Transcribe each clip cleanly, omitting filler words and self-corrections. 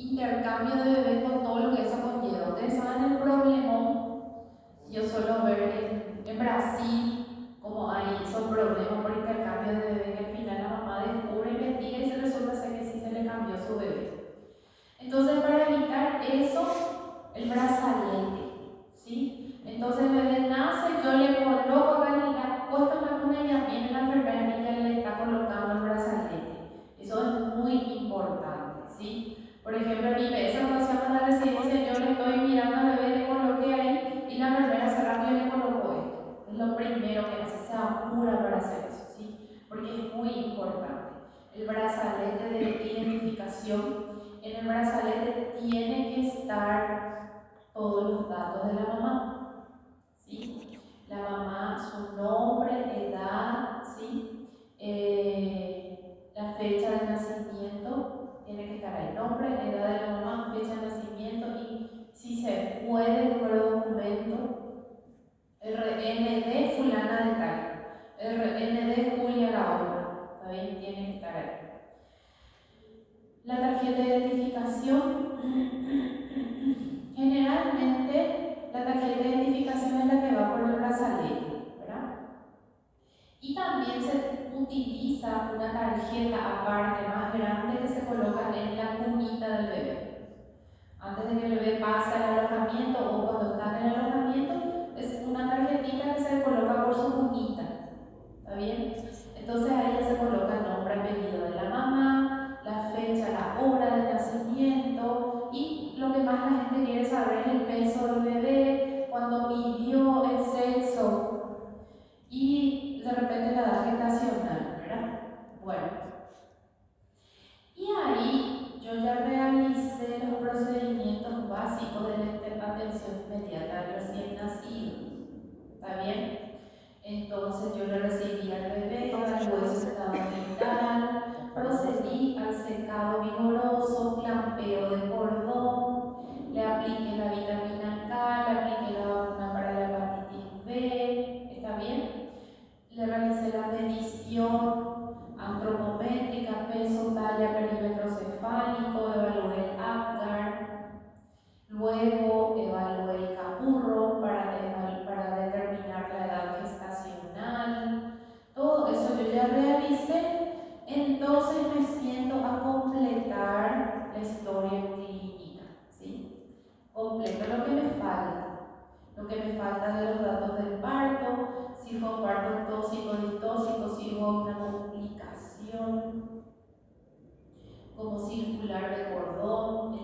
intercambio de bebés con todo lo que eso conlleva. Ustedes saben el problemón. Yo suelo ver en Brasil como hay esos problemas por intercambio de bebé que al final la mamá descubre, investiga y se resulta ser que sí se le cambió su bebé. Entonces, para evitar eso, el brazalete, ¿sí? Entonces el bebé nace, yo le coloco acá en la puesta en la cuna y ya viene la enfermera y ya le está colocando el brazalete. Eso es muy importante, ¿sí? Por ejemplo, en IPS, cuando se llama a la residencia, yo le estoy mirando al bebé, le coloqué ahí y la enfermera hace rápido le colocó esto. Es lo primero que hace, se apura para hacer eso, ¿sí? Porque es muy importante. El brazalete de identificación. En el brazalete tiene que estar todos los datos de la mamá, ¿sí? La mamá, su nombre, edad, ¿sí? La fecha de nacimiento, tiene que estar ahí, nombre, edad de la mamá, fecha de nacimiento y si se puede, número de documento, RND fulana de tal, RND Julia la otra, también tiene que estar ahí. La tarjeta de identificación, generalmente la tarjeta de identificación es la que va por el brazalete, ¿verdad? Y también se utiliza una tarjeta aparte más grande que se coloca en la cunita del bebé. Antes de que el bebé pase al alojamiento o cuando está en el alojamiento, es una tarjetita que se coloca por su cunita. ¿Está bien? Entonces ahí ya se coloca el nombre, apellido de la mamá, la fecha, la hora de nacimiento y lo que más la gente quiere saber es el peso del bebé, cuando midió, el sexo y de repente la edad gestacional, ¿verdad? Bueno, y ahí yo ya realicé los procedimientos básicos de la atención inmediata al recién nacido. ¿Está bien? Entonces yo le recibí al bebé, evalué su estado vital, procedí al secado vigoroso, clampeo de cordón, le apliqué la vitamina K, le apliqué la vacuna para la hepatitis B, ¿está bien? Le realicé la medición antropométrica, peso, talla, perímetro cefálico, evalué el Apgar, luego evalué el capurro para determinar la edad gestacional. Todo eso yo ya realicé, entonces me siento a completar la historia clínica, ¿sí? Completo lo que me falta de los datos del parto, si fue un parto tóxico, distóxico, si hubo una complicación, como circular de cordón,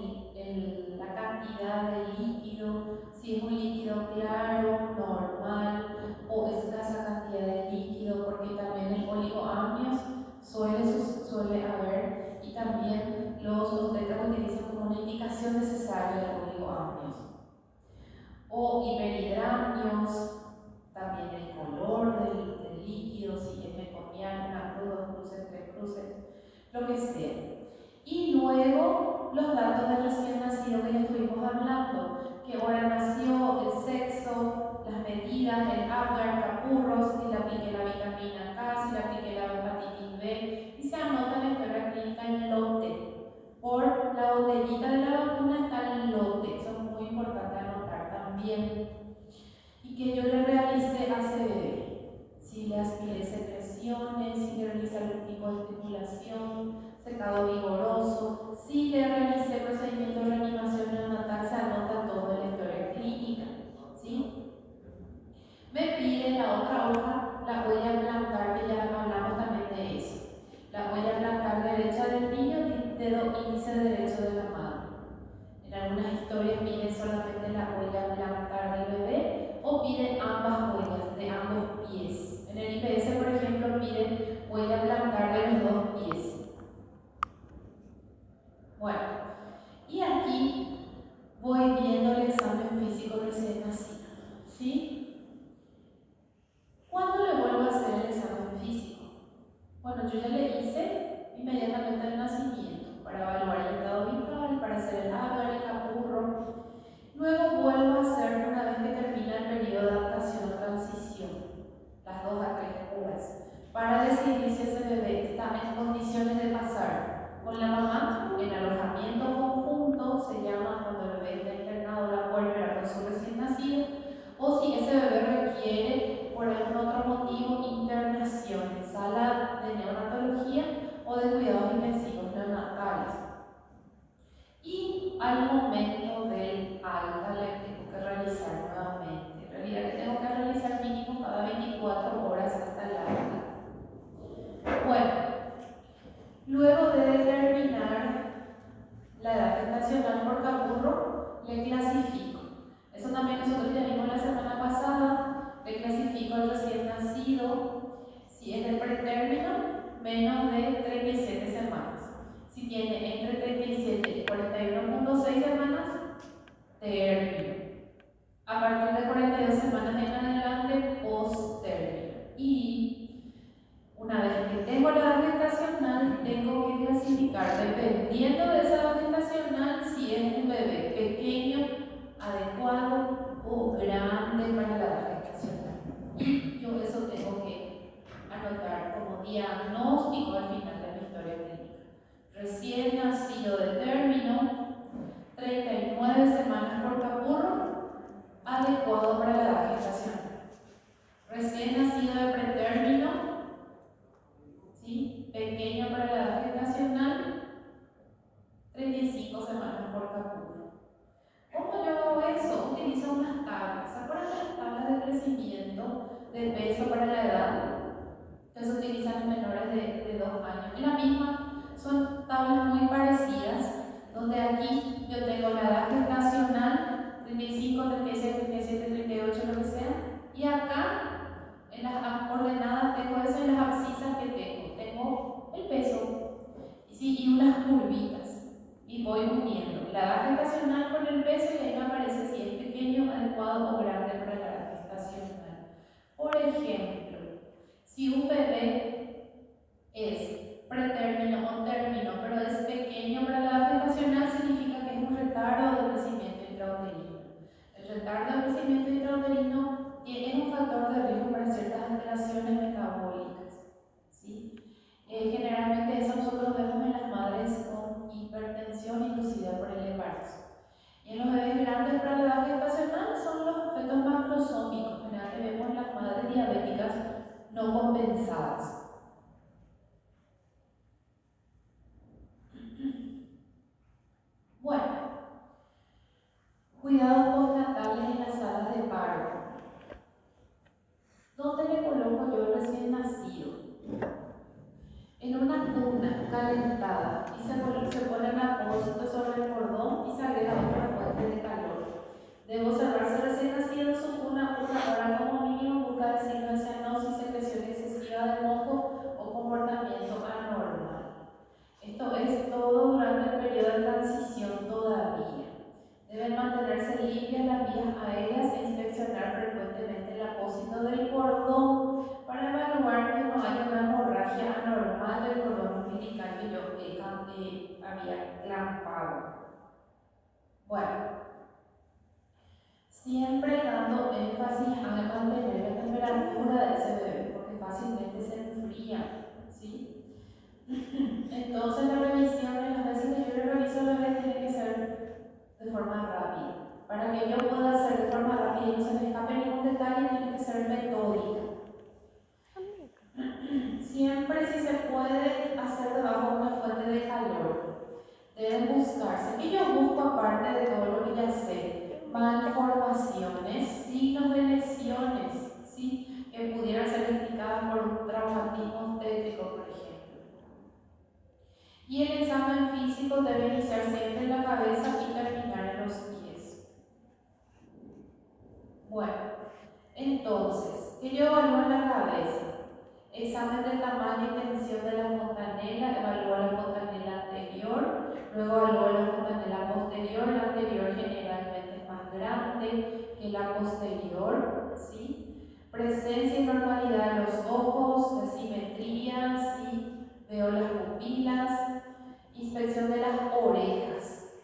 la cantidad de líquido, si es un líquido claro, normal o escasa cantidad de líquido, porque también el oligoamnios suele haber y también los obstetras utilizan como una indicación necesaria del oligoamnios. O hiperhidramnios, también el color del líquido, si es meconiano, una cruz, dos cruces, tres cruces, lo que sea. Y luego los datos del recién nacido que ya estuvimos hablando, qué hora nació, el sexo, las medidas, el Apgar, capurros, si le apliqué la vitamina K, si le apliqué la hepatitis B, y se anota la historia clínica en lote. Por la botellita de la vacuna está el lote, eso es muy importante anotar también. Y que yo le realicé a ese bebé, si le aspiré secreciones, si le realicé algún tipo de estimulación, secado vigoroso, si le realicé procedimiento de reanimación neonatal, se anota todo en la historia clínica, ¿sí? Me pide la otra hoja, la huella plantar, que ya hablamos también de eso. La huella plantar derecha del niño y dedo índice derecho de la madre. En algunas historias piden solamente la huella plantar del bebé o piden ambas huellas de ambos pies. En el IPS, por ejemplo, piden huella plantar de los dos pies. Bueno, y aquí voy viendo el examen físico recién nacido, ¿sí? ¿Cuándo le vuelvo a hacer el examen físico? Bueno, yo ya le hice inmediatamente al nacimiento para evaluar el estado vital, para hacer el Apgar, el capurro. Luego vuelvo a hacer una vez que termina el periodo de adaptación o transición, las 2 a 3 horas, para decidir si ese bebé está en condiciones de pasar con la mamá en alojamiento conjunto se llama cuando el bebé está internado la puérpera por su recién nacido, o si ese bebé requiere por algún otro motivo internación en sala de neonatología o de cuidados intensivos neonatales. Y al momento del alta le tengo que realizar nuevamente. En realidad le tengo que realizar mínimo cada 24 horas hasta el alta. Bueno, luego de determinar la edad gestacional por capurro, le clasifico. Eso también nosotros ya vimos la semana pasada. Le clasifico al recién nacido, si es de pretérmino, menos de 37 semanas. Si tiene entre 37 y 41.6 semanas, término. A partir de 42 semanas en adelante, post-término. Y una vez que tengo la edad gestacional, tengo que clasificar, dependiendo de esa edad gestacional, si es un bebé pequeño, adecuado o grande para la edad gestacional. Y yo eso tengo que anotar como diagnóstico al final de mi historia clínica. Recién nacido de término, 39 semanas por capurro, adecuado para la edad gestacional. Recién nacido de pretérmino, ¿sí? Pequeño para la edad gestacional, 35 semanas por capurro. ¿Cómo yo hago eso? Utilizo unas tablas. ¿Se acuerdan de las tablas de crecimiento de peso para la edad? Que se utilizan en menores de 2 años. Es la misma, son tablas muy parecidas, donde aquí yo tengo la edad gestacional, 35, 36, 37, 38, lo que sea, y acá en las coordenadas tengo eso, en las abscisas que tengo el peso, ¿sí? Y unas curvitas, y voy uniendo la edad gestacional con el peso, y ahí me aparece si es pequeño, adecuado o grande para la edad gestacional. Por ejemplo, si un bebé es pretérmino o término, pero es pequeño para la edad gestacional, significa que es un retardo de crecimiento intrauterino. El retardo de crecimiento intrauterino es un factor de riesgo para ciertas alteraciones metabólicas, ¿sí? Generalmente eso nosotros vemos en las madres con hipertensión inducida por el embarazo. Y en los bebés grandes para la edad gestacional son los fetos macrosómicos, generalmente vemos en las madres diabéticas no compensadas. Bueno, cuidados postnatales en las salas de parto. ¿Dónde le coloco yo el recién nacido? En una cuna calentada y se pone el apósito sobre el cordón y se agrega otra fuente de calor. Debo observarse recién nacido en su cuna una hora como mínimo, buscar signos de cianosis, secreción excesiva de moco o comportamiento anormal. Esto es todo durante el periodo de transición todavía. Deben mantenerse limpias las vías aéreas e inspeccionar frecuentemente el apósito del cordón para evaluar que no haya una hemorragia anormal del cordón umbilical que yo había clampado. Bueno, siempre dando énfasis a mantener la temperatura de ese bebé porque fácilmente se enfría, ¿sí? Entonces la revisión, las veces que yo le reviso al bebé, tiene que ser de forma rápida. Para que yo pueda hacer de forma rápida y no se me escape ningún detalle, tiene que ser metódica. Siempre, si se puede, hacer debajo de una fuente de calor. Deben buscarse. Y yo busco, aparte de todo lo que ya sé, malformaciones, signos de lesiones, ¿sí? Que pudieran ser explicadas por un traumatismo obstétrico, por ejemplo. Y el examen físico debe iniciar siempre en la cabeza y terminar en los pies. Bueno, entonces, ¿qué yo evalúo en la cabeza? Examen del tamaño y tensión de la fontanela, evalúo la fontanela anterior, luego evalúo la fontanela posterior. La anterior generalmente es más grande que la posterior, ¿sí? Presencia y normalidad de los ojos, de simetría, ¿sí? Veo las pupilas. Inspección de las orejas.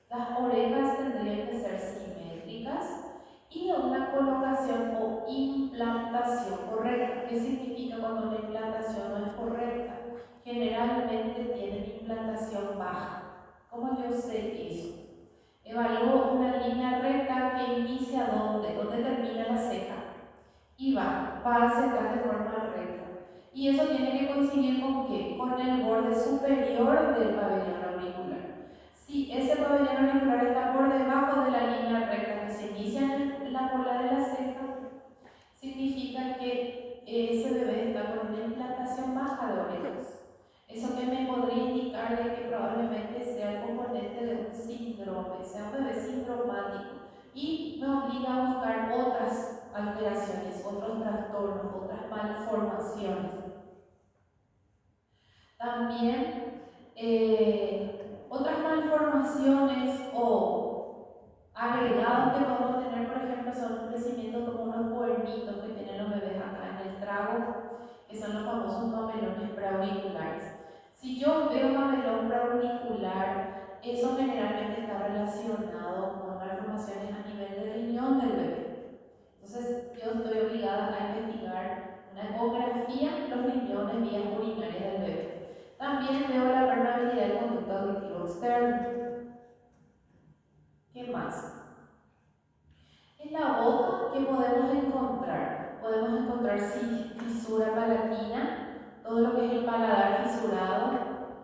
Las orejas tendrían que ser simétricas y de una colocación o implantación correcta. ¿Qué significa cuando una implantación no es correcta? Generalmente tienen implantación baja. ¿Cómo yo sé eso? Evalúo una línea recta que inicia donde termina la ceja y va hacia atrás de forma recta. Y eso tiene que coincidir con ¿qué? Con el borde superior del pabellón auricular. Si ese pabellón auricular está por debajo de la línea recta que se inicia en la cola de la ceja, significa que ese bebé está con una implantación baja de orejas. Eso que me podría indicar de que probablemente sea el componente de un síndrome, sea un bebé sindromático, y me obliga a buscar otras alteraciones, otros trastornos, otras malformaciones. También otras malformaciones o agregados que podemos tener, por ejemplo, son un crecimiento como unos cuernitos que tienen los bebés acá en el trago, que son los famosos mamelones preauriculares. Si yo veo mamelón preauricular, eso generalmente está relacionado con malformaciones a nivel del riñón del bebé. Entonces, yo estoy obligada a investigar una ecografía, los riñones, vías urinarias del bebé. También veo la permeabilidad del conducto auditivo externo. ¿Qué más? En la boca, ¿qué podemos encontrar? Podemos encontrar fisura palatina, todo lo que es el paladar fisurado,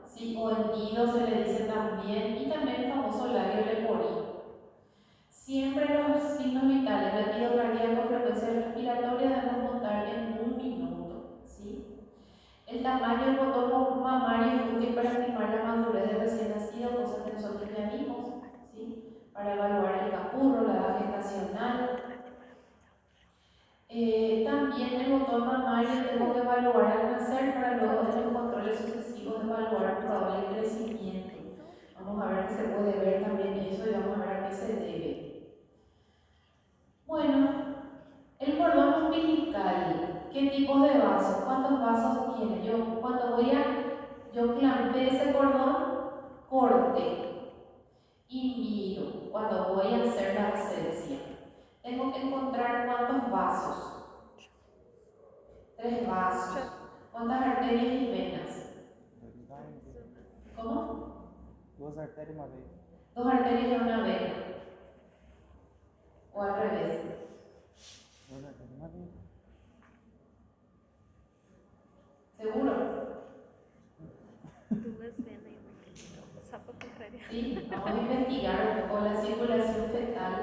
¿sí? O hendido se le dice también, y también el famoso labio leporino. Siempre los signos vitales, latido cardíaco, frecuencia respiratoria, debemos contar en 1 minuto, ¿sí? El tamaño del botón mamario es útil para estimar la madurez del recién nacido, cosa que nosotros ya vimos, ¿sí? Para evaluar el capurro, la edad gestacional. También el botón mamario tengo que evaluar al nacer para luego en los controles sucesivos evaluar probable crecimiento. Vamos a ver que se puede ver también eso y vamos a ver a qué se debe. Bueno, el cordón umbilical, ¿qué tipos de vasos? ¿Cuántos vasos tiene? Yo clampé ese cordón, corte y miro cuando voy a hacer la asepsia. Tengo que encontrar cuántos vasos. 3 vasos. ¿Cuántas arterias y venas? ¿Cómo? 2 arterias y una vena. 2 arterias y una vena. O al revés. 2 arterias y una vena. ¿Seguro? Sí, vamos a investigar un poco la circulación fetal.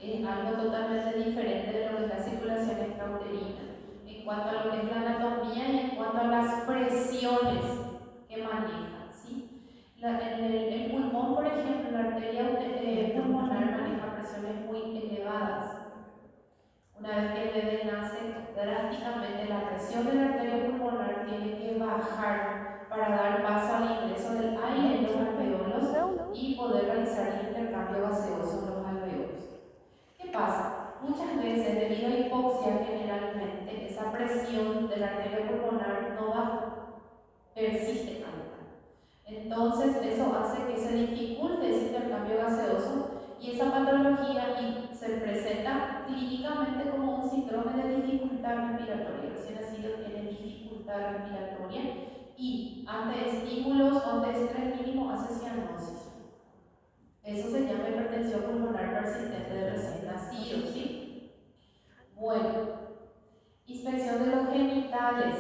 Es algo totalmente diferente de lo que es la circulación extrauterina en cuanto a lo que es la anatomía y en cuanto a las presiones que maneja, ¿sí? El pulmón, por ejemplo, la arteria pulmonar maneja presiones muy elevadas. Una vez que el bebé nace, drásticamente la presión de la arteria pulmonar tiene que bajar para dar paso al ingreso del aire en los alveolos y poder realizar el intercambio gaseoso en los alveolos. ¿Qué pasa? Muchas veces, debido a hipoxia, generalmente esa presión de la arteria pulmonar no baja, persiste alta. Entonces, eso hace que se dificulte ese intercambio gaseoso y esa patología se presenta clínicamente como un síndrome de dificultad respiratoria. El recién nacido tiene dificultad respiratoria y ante estímulos o ante estrés mínimo hace cianosis. Eso se llama hipertensión pulmonar persistente del recién nacido, ¿sí? Bueno, inspección de los genitales.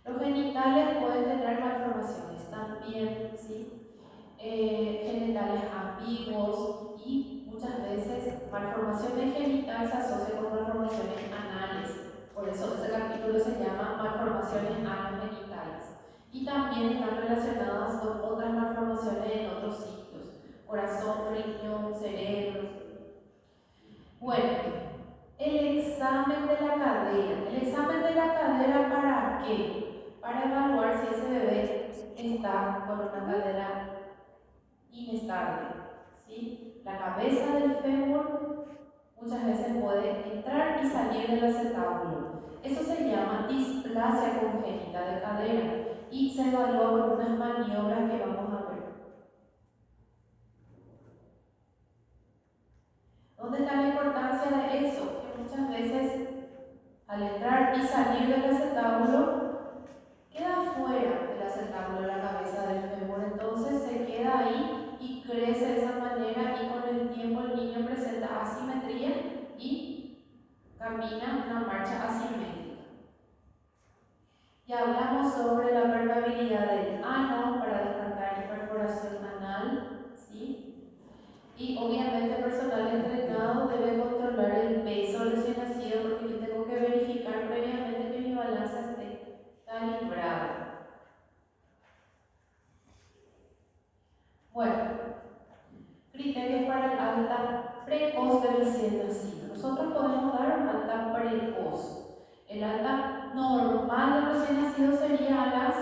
Los genitales pueden tener malformaciones también, ¿sí? Genitales ambiguos y muchas veces malformaciones genitales se asocian con malformaciones anales. Por eso ese capítulo se llama malformaciones anogenitales. Y también están relacionadas con otras malformaciones en otros sitios: corazón, riñón, cerebro. Bueno, el examen de la cadera. ¿El examen de la cadera para qué? Para evaluar si ese bebé está con una cadera inestable, ¿sí? La cabeza del fémur muchas veces puede entrar y salir del acetábulo. Eso se llama displasia congénita de cadera y se evalúa con unas maniobras que vamos a ver. ¿Dónde está la importancia de eso? Que muchas veces al entrar y salir del acetábulo queda fuera del acetábulo la cabeza del fémur, entonces se queda ahí y crece de esa manera camina una marcha asimétrica. Ya hablamos sobre la permeabilidad del ano para descartar perforación anal, ¿sí? Y obviamente el personal entrenado debe controlar el peso recién nacido porque yo tengo que verificar previamente que mi balanza esté calibrada. Bueno, criterios para el alta precoz del recién nacido. Nosotros podemos dar un alta precoz. El alta normal del recién nacido sería a las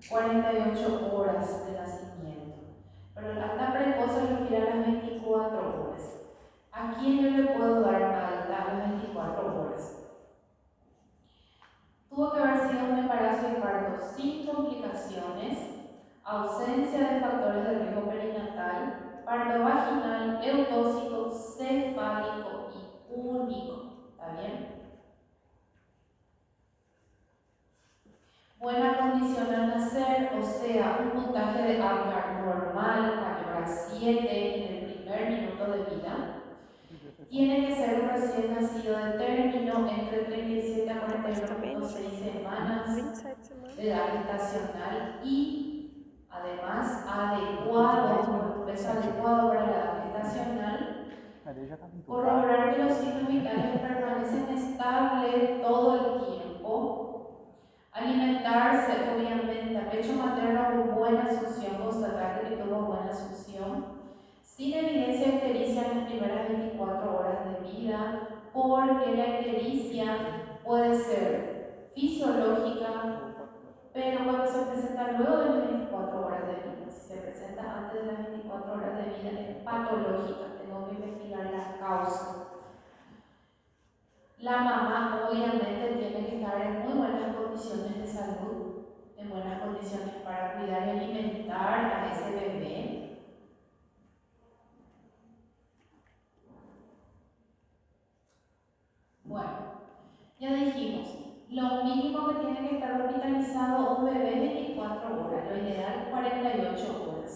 48 horas de nacimiento, pero el alta precoz se refiere a las 24 horas. ¿A quién yo le puedo dar alta a las 24 horas? Tuvo que haber sido un embarazo y parto sin complicaciones, ausencia de factores de riesgo perinatal, parto vaginal, eutóxico, cefálico y único. ¿Está bien? Buena condición al nacer, o sea, un puntaje de Apgar normal mayor a 7 en el primer minuto de vida. Tiene que ser un recién nacido de término entre 37 a 41.6 semanas de edad gestacional y además adecuado, con un peso adecuado para la edad gestacional. Corroborar que los signos vitales permanecen estables todo el tiempo. Alimentarse, obviamente, a pecho materno con buena succión, constatar que tuvo buena succión, sin evidencia de ictericia en las primeras 24 horas de vida, porque la ictericia puede ser fisiológica, pero cuando se presenta luego de las 24 horas de vida, si se presenta antes de las 24 horas de vida, es patológica, tengo que investigar la causa. La mamá obviamente tiene que estar en muy buenas condiciones de salud, en buenas condiciones para cuidar y alimentar a ese bebé. Bueno, ya dijimos, lo mínimo que tiene que estar hospitalizado un bebé 24 horas, lo ideal 48 horas.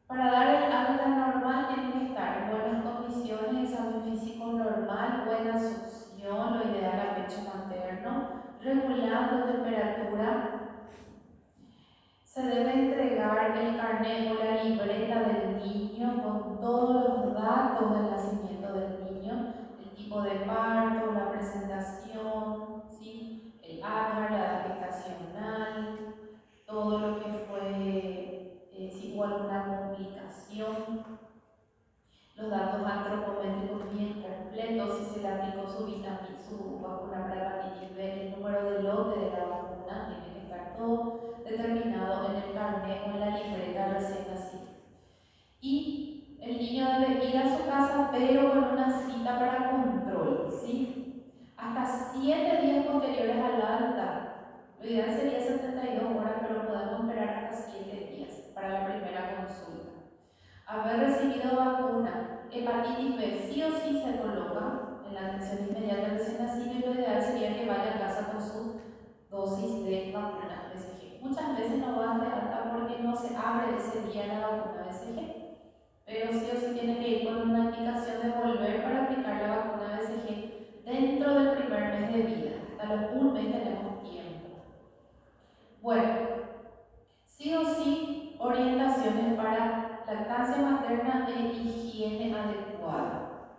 Para dar el alta normal tiene que estar en buenas condiciones, examen físico normal, buena succión, lo ideal a pecho materno, regulando temperatura. Se debe entregar el carnet o la libreta del niño con todos los datos del nacimiento del niño, el tipo de parto, la presentación, ¿sí? El Apgar, la edad gestacional, todo lo que fue, si hubo alguna complicación, los datos antropométricos bien completos, si se le aplicó su vacuna para hepatitis B, el número de lote de la vacuna, tiene que estar todo determinado en el carnet o en la libreta recién nacido. Y el niño debe ir a su casa, pero con una cita para control, ¿sí? Hasta 7 días posteriores al alta. Lo ideal sería 72 horas, pero podemos esperar hasta 7 días para la primera consulta. Haber recibido vacuna, hepatitis B sí o sí se coloca en la atención inmediata del recién nacido y lo ideal sería que vaya a casa con su dosis de vacuna BCG. Muchas veces no va de alta porque no se abre ese día la vacuna BCG, pero sí o sí tiene que ir con una indicación de volver para aplicar la vacuna BCG dentro del primer mes de vida. Hasta los 1 mes tenemos tiempo. Bueno, sí o sí orientaciones para lactancia materna e higiene adecuada.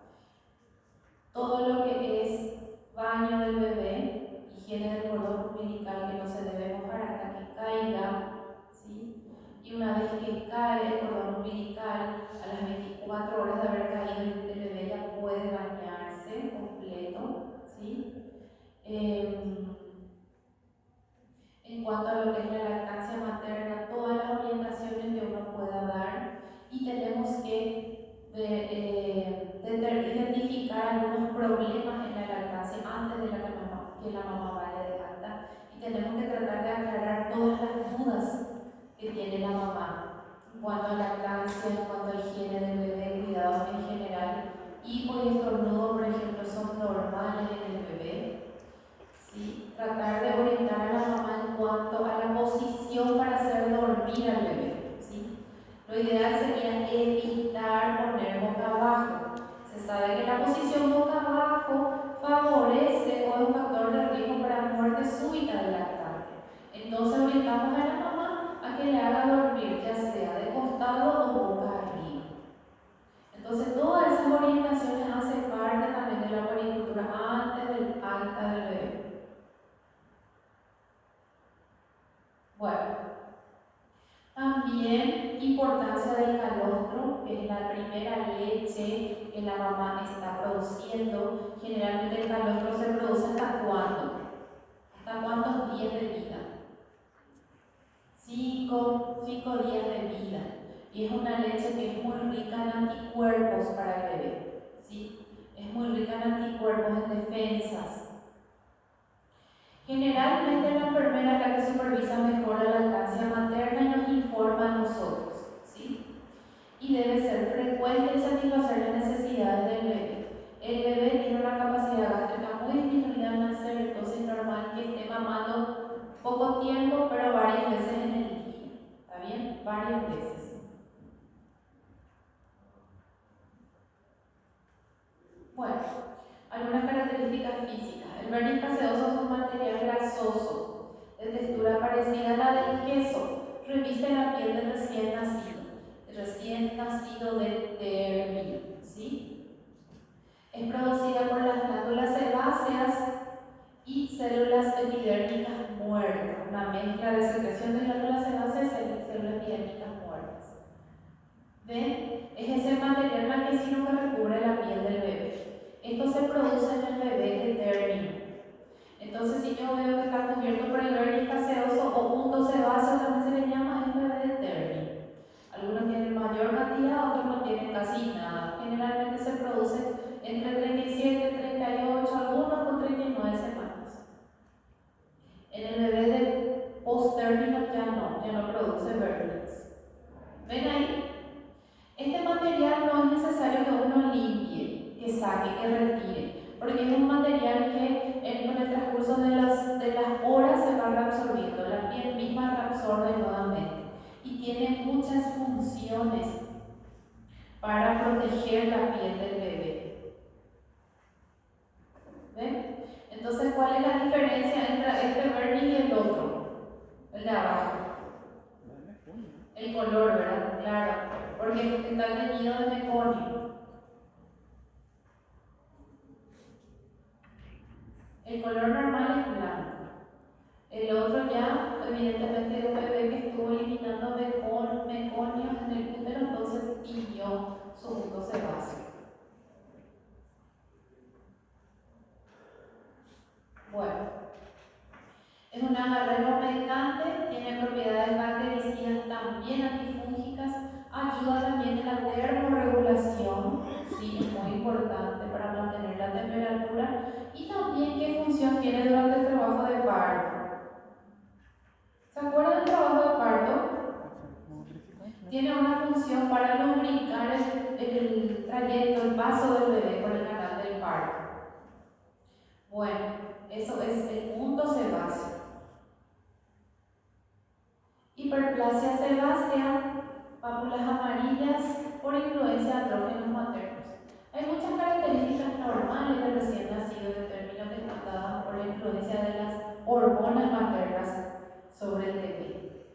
Todo lo que es baño del bebé, higiene del cordón umbilical que no se debe mojar hasta que caiga, ¿sí? Y una vez que cae el cordón umbilical, a las 24 horas de haber caído, el bebé ya puede bañarse completo, ¿sí? En cuanto a lo que es la lactancia materna, todas las orientaciones que uno pueda dar, y tenemos que identificar algunos problemas en la lactancia antes de que la mamá vaya de alta, y tenemos que tratar de aclarar todas las dudas que tiene la mamá en cuanto a lactancia, en cuanto a higiene del bebé, cuidados en general. Hipo y estornudo, por ejemplo, son normales en el bebé. ¿Sí? Tratar de orientar a la mamá en cuanto a la posición para hacer dormir al bebé, ¿sí? Lo ideal sería evitar poner boca abajo. Se sabe sabe que la posición boca abajo favorece o es un factor de riesgo para muerte súbita del lactante. Entonces orientamos a la mamá a que le haga dormir, ya sea de costado o boca arriba. Entonces todas esas orientaciones hacen parte también de la puericultura antes del alta del bebé. Bueno, también importancia del calostro, que es la primera leche que la mamá está produciendo. Generalmente el calostro se produce ¿hasta cuándo? ¿Hasta cuántos días de vida? 5 días de vida. Y es una leche que es muy rica en anticuerpos para el bebé, ¿sí? Es muy rica en anticuerpos, en defensas. Generalmente la enfermera es la que supervisa mejor la lactancia materna y nos informa a nosotros, ¿sí? Y debe ser frecuente y satisfacer las necesidades del bebé. El bebé tiene una capacidad gástrica muy disminuida al nacer, entonces es normal que esté mamando poco tiempo, pero varias veces en el día. ¿Está bien? Varias veces. Bueno, algunas características físicas. El verniz gaseoso es un material grasoso, de textura parecida a la del queso. Reviste la piel del recién nacido de término, ¿sí? Es producida por las glándulas sebáceas y células epidérmicas muertas, una mezcla de secreción de glándulas sebáceas y células epidérmicas muertas. ¿Ven? Es ese material blanquecino que recubre la piel del bebé. Esto se produce en el bebé de término. Entonces, si yo veo que está cubierto por el verniz gaseoso o punto sebáceo, también se le llama el bebé de término. Algunos tienen mayor cantidad, otros no tienen casi nada. Generalmente se produce entre 37 y 38, algunos con 39 semanas. En el bebé de post-término ya no produce verniz. ¿Ven ahí? Este material no es necesario que uno limpie, que saque, que retire, porque es un material que con el transcurso de las horas se va reabsorbiendo, la piel misma reabsorbe nuevamente y tiene muchas funciones para proteger la piel del bebé. ¿Ven? Entonces, ¿cuál es la diferencia entre este verniz y el otro? El de abajo. El color, ¿verdad? Claro, porque está teñido de meconio. El color normal es blanco. El otro ya, evidentemente, es un bebé que estuvo eliminando meconio en el útero, entonces tiñó su punto sebáceo. Bueno, es un agarrero humectante, tiene propiedades bactericidas, también antifúngicas, ayuda también en la termorregulación, sí, es muy importante para mantener la temperatura, y también qué función tiene durante el trabajo de parto. ¿Se acuerdan del trabajo de parto? Tiene una función para lubricar el trayecto, el paso del bebé por el canal del parto. Bueno, eso es el punto sebáceo. Hiperplasia sebácea, pápulas amarillas por influencia de andrógenos maternos. Hay muchas características normales del recién nacido de término que están dadas por la influencia de las hormonas maternas sobre el bebé.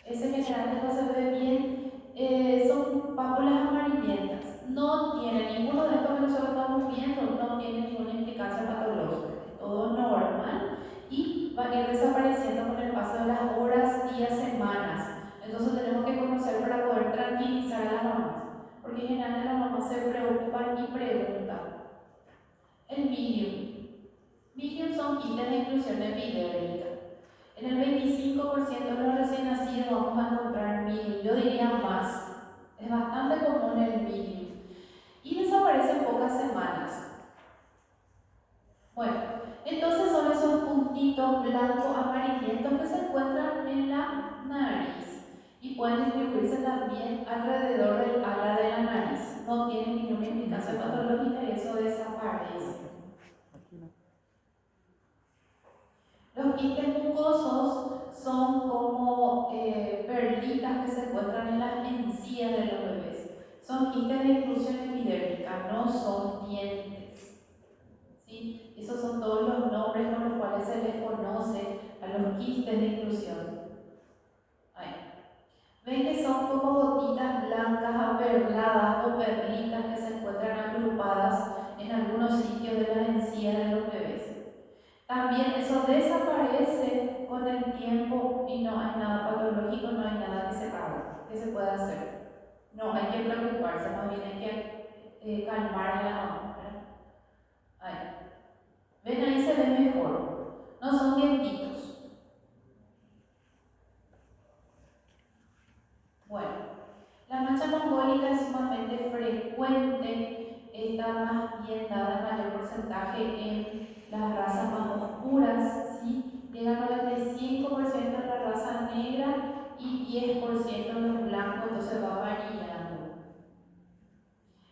Ese generalmente no se ve bien, son pápulas amarillentas. No tiene ninguno de estos que nosotros estamos viendo, no tiene ninguna implicancia patológica. Es todo normal y va a ir desapareciendo con el paso de las horas, días, semanas. Entonces tenemos que conocer para poder tranquilizar a las mamás, porque generalmente las mamás se preocupan y preguntan. El milium. Milium son quistes de inclusión epidérmica. En el 25% de los recién nacidos vamos a encontrar milium, yo diría más. Es bastante común el milium. Y desaparece en pocas semanas. Bueno, entonces son esos puntitos blancos amarillentos que se encuentran en la nariz y pueden distribuirse también alrededor del ala de la nariz. No tienen ninguna implicación patológica y eso desaparece. Los quistes mucosos son como perlitas que se encuentran en las encías de los bebés. Son quistes de inclusión epidérmica, no son dientes. ¿Sí? Esos son todos los nombres con los cuales se les conoce a los quistes de inclusión. Ahí. Ven que son como gotitas blancas aperladas o perlitas que se encuentran agrupadas en algunos sitios de las encías de los bebés. También eso desaparece con el tiempo y no hay nada patológico, no hay nada que se haga, que se pueda hacer. No hay que preocuparse, más bien hay que calmar a la mamá. Ahí. Ven, ahí se ve mejor. No son dientitos. Bueno, la mancha mongólica es sumamente frecuente, está más bien dada en mayor porcentaje en las razas más oscuras, ¿sí? Llega al 95% en la raza negra y 10% en los blancos, entonces va variando.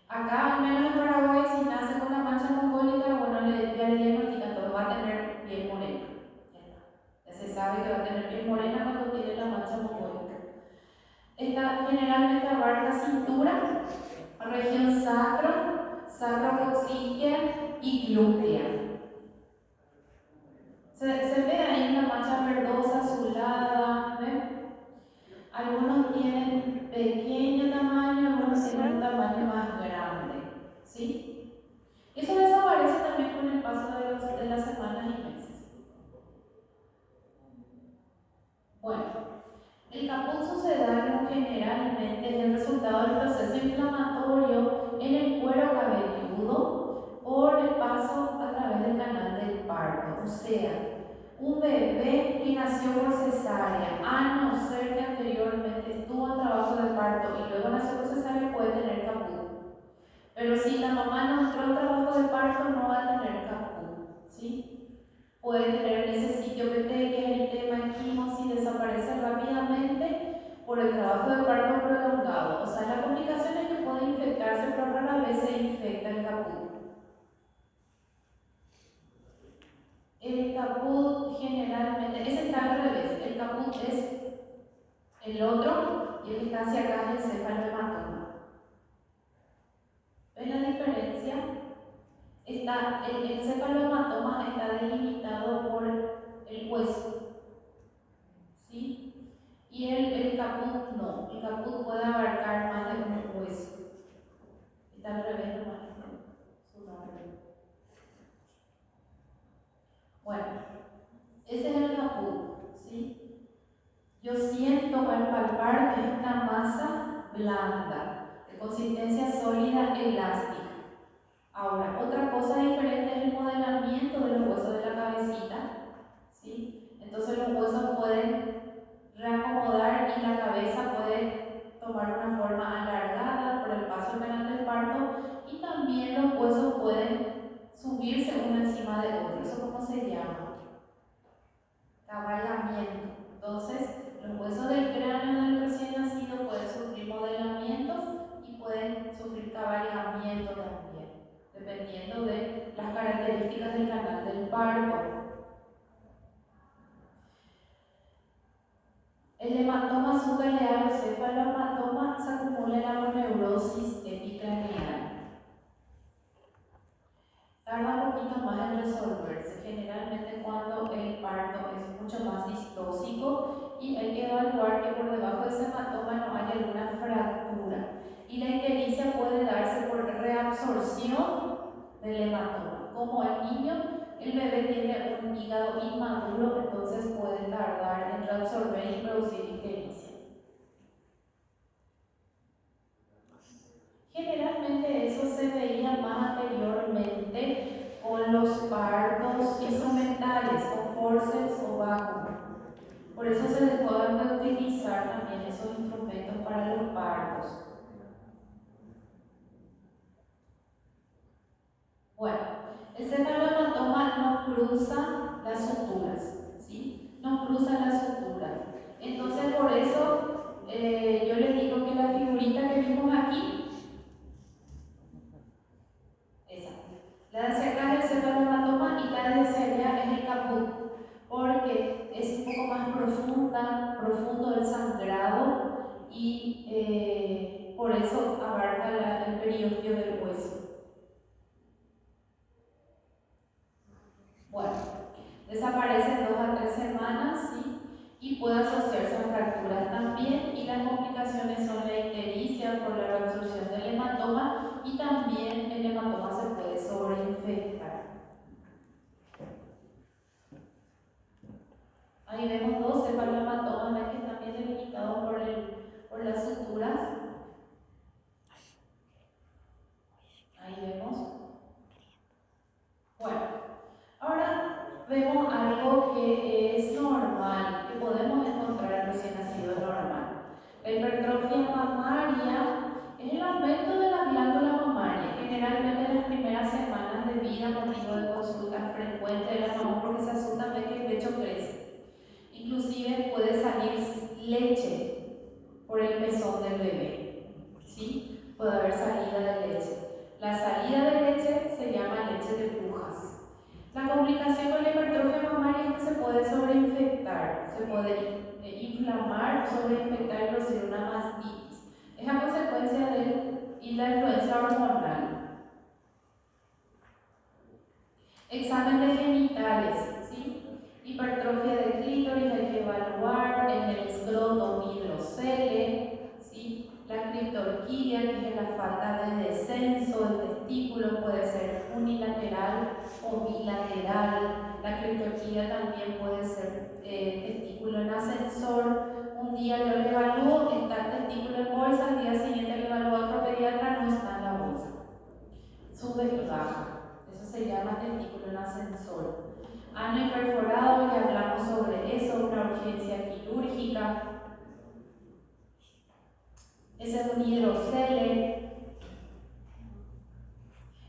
Acá, al menos en Paraguay, si nace con la mancha mongólica, bueno, ya le diagnostican todo, va a tener piel morena. Ya se sabe que va a tener piel morena cuando tiene la mancha mongólica. Esta generalmente abarca cintura, región sacro, sacrocoxígea y glútea. Se ve ahí una mancha verdosa, azulada, ¿ven? Algunos tienen pequeño tamaño, algunos tienen un tamaño más grande, ¿sí? Eso desaparece también con el paso de las semanas y meses. Bueno, el caput sucedáneo generalmente es el resultado del proceso inflamatorio en el cuero cabelludo por el paso a través del canal del parto. O sea, un bebé que nació por cesárea, a no ser que anteriormente estuvo en trabajo de parto y luego nació por cesárea, puede tener caput. Pero si la mamá no entró en trabajo de parto, no va a tener caput, ¿sí? Puede tener en ese sitio petequias, eritema, equimos y desaparece rápidamente por el trabajo de parto prolongado. O sea, la complicación es que puede infectarse, pero rara vez se infecta el caput. El caput generalmente, ese está al revés, el caput es el otro y el que está hacia acá es el cefalohematoma. ¿Ven la diferencia? El cefalohematoma está delimitado por el hueso, ¿sí? Y el caput no, el caput puede abarcar más de un hueso. Está al revés nomás, su nombre. Bueno, ese es el caput, ¿sí? Yo siento al palpar que es una masa blanda, de consistencia sólida, elástica. Ahora, otra cosa diferente es el modelamiento de los huesos de la cabecita, ¿sí? Entonces los huesos pueden reacomodar y la cabeza puede tomar una forma alargada por el paso del canal del parto y también los huesos pueden subirse uno encima de otro. ¿Eso cómo se llama? Cabalgamiento. Entonces, los huesos del cráneo del recién nacido pueden sufrir modelamiento y pueden sufrir cabalgamiento también, dependiendo de las características del canal del parto. El hematoma subalear o cefalohematoma se acumula en la moneurosis epicraneal. Tarda un poquito más en resolverse, generalmente cuando el parto es mucho más distóxico y hay que evaluar que por debajo de ese hematoma no haya alguna fractura. Y la ictericia puede darse por reabsorción del hematoma. Como el niño, el bebé tiene un hígado inmaduro, entonces puede tardar en reabsorber y producir ictericia. Generalmente eso se veía más anteriormente con los partos instrumentales, con forceps o vacuum. Por eso se dejó de utilizar también esos instrumentos para los partos. Bueno, el cefalohematoma no cruza las suturas, ¿sí? No cruza las suturas. Entonces, por eso yo les digo que la figurita que vimos aquí, esa, la de hacia acá es el cefalohematoma y la de hacia allá es el caput, porque es un poco más profundo el sangrado y por eso abarca periósteo del hueso. Bueno, desaparece en 2 a 3 semanas, ¿sí? Y puede asociarse a fracturas también, y las complicaciones son la ictericia por la reabsorción del hematoma, y también el hematoma se puede sobreinfectar. Ahí vemos 2 cefalomatomas que están bien delimitados por las suturas. Ahí vemos. Bueno, ahora vemos algo que es normal, que podemos encontrar en recién nacido normal. La hipertrofia mamaria es el aumento de la glándula mamaria, generalmente en las primeras semanas de vida, motivo de consulta frecuente de la mamá porque se asustan de que el pecho crece. Inclusive puede salir leche por el pezón del bebé, ¿sí? Puede haber salida de leche. La salida de leche se llama leche de pujas. La complicación con la hipertrofia mamaria es que se puede sobreinfectar, se puede inflamar, sobreinfectar y producir una mastitis. Es a consecuencia de la influencia hormonal. Examen de genitales, ¿sí? Hipertrofia de clítoris hay que evaluar en el escroto hidrocele, ¿sí? La criptorquidia, que es la falta de descenso del testículo, puede ser unilateral o bilateral. La criptorquidia también puede ser testículo en ascensor. Un día yo le evalúo, está el testículo en bolsa, al día siguiente le evalúo a otro pediatra, no está en la bolsa. Sube y baja. Eso se llama testículo en ascensor. Ano perforado, ya hablamos sobre eso, una urgencia quirúrgica. Ese es un hidrocele.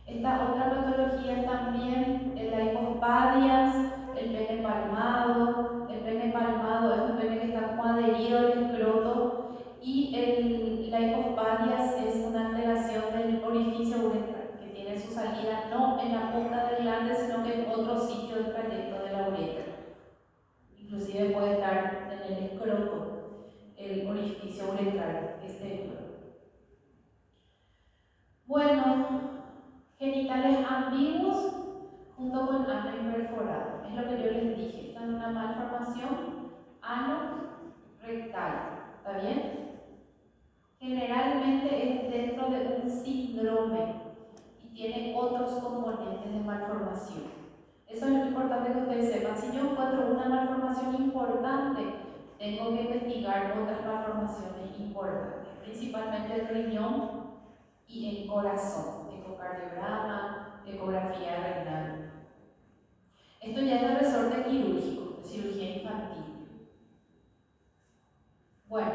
Esta otra patología también, la hipospadias, el pene palmado. El pene palmado es un pene que está como adherido al escroto, y la hipospadias es una alteración del orificio uretral, que tiene su salida no en la punta del glande, sino que en otro sitio del trayecto de la uretra. Inclusive puede estar en el escroto, el orificio uretral exterior. Bueno, genitales ambiguos junto con ano imperforado. Es lo que yo les dije. Esta es una malformación ano rectal. ¿Está bien? Generalmente es dentro de un síndrome y tiene otros componentes de malformación. Eso es lo importante que ustedes sepan. Si yo encuentro una malformación importante, tengo que investigar otras malformaciones importantes, principalmente el riñón y el corazón, ecocardiograma, ecografía renal. Esto ya es de resorte quirúrgico, de cirugía infantil. Bueno,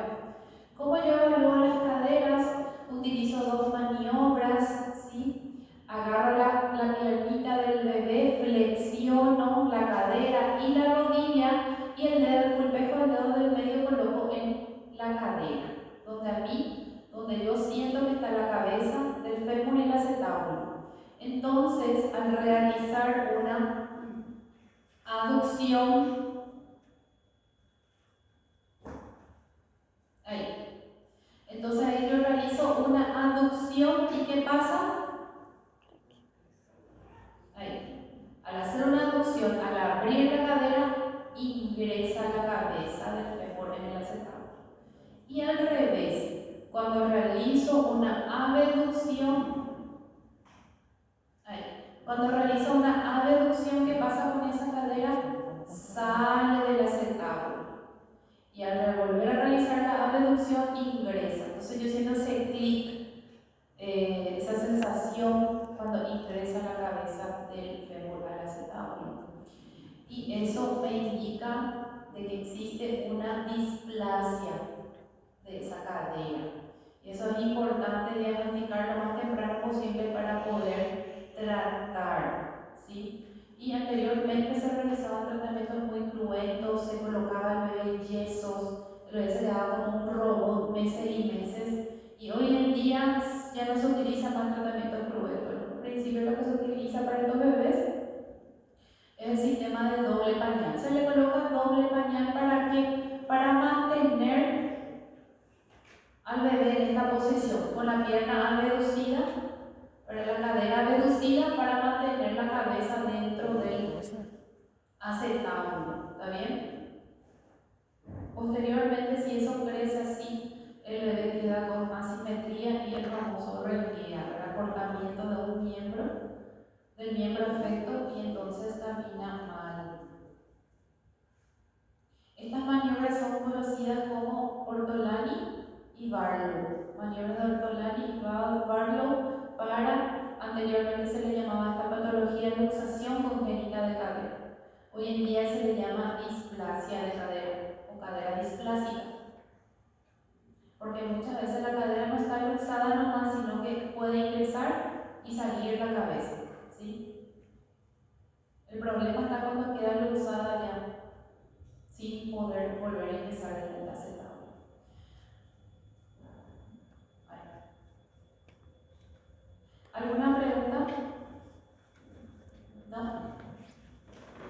¿cómo yo evalúo las caderas? Utilizo 2 maniobras, ¿sí? Agarro la piernita del bebé, flexiono la cadera y la rodilla, y el dedo pulpejo del dedo del medio coloco en la cadera, donde yo siento que está la cabeza del fémur y el acetábulo. Entonces, al realizar una aducción, entonces ahí yo realizo una aducción, y ¿qué pasa? Al hacer una aducción, al abrir la cadera, ingresa la cabeza del fémur en el acetábulo. Y al revés, cuando realizo una abducción, ¿qué pasa con esa cadera? Sale del acetábulo. Y al volver a realizar la abducción, ingresa. Entonces yo siento ese clic, esa sensación cuando ingresa la cabeza del fémur al acetábulo. Y eso me indica de que existe una displasia de esa cadera. Y eso es importante diagnosticar lo más temprano posible para poder tratar, ¿sí? Y anteriormente se realizaban tratamientos muy cruentos, se colocaba el bebé en yesos, el bebé se daba como un robot meses y meses, y hoy en día ya no se utiliza más tratamiento cruento. En principio lo que se utiliza para estos bebés es el sistema de doble pañal. Se le coloca doble pañal ¿para qué? Para mantener al bebé en esta posición, con la pierna abducida Para la cadera reducida para mantener la cabeza dentro del acetábulo, ¿está bien? Posteriormente, si eso crece así, el bebé queda con asimetría y el famoso renguea, el acortamiento de un miembro, del miembro afecto, y entonces camina mal. Estas maniobras son conocidas como Ortolani y Barlow. Maniobras de Ortolani y Barlow para, anteriormente se le llamaba esta patología luxación congénita de cadera. Hoy en día se le llama displasia de cadera o cadera displásica, porque muchas veces la cadera no está luxada nomás, sino que puede ingresar y salir la cabeza, ¿sí? El problema está cuando queda luxada ya, sin poder volver a ingresar en el acetábulo. ¿Alguna pregunta? ¿No?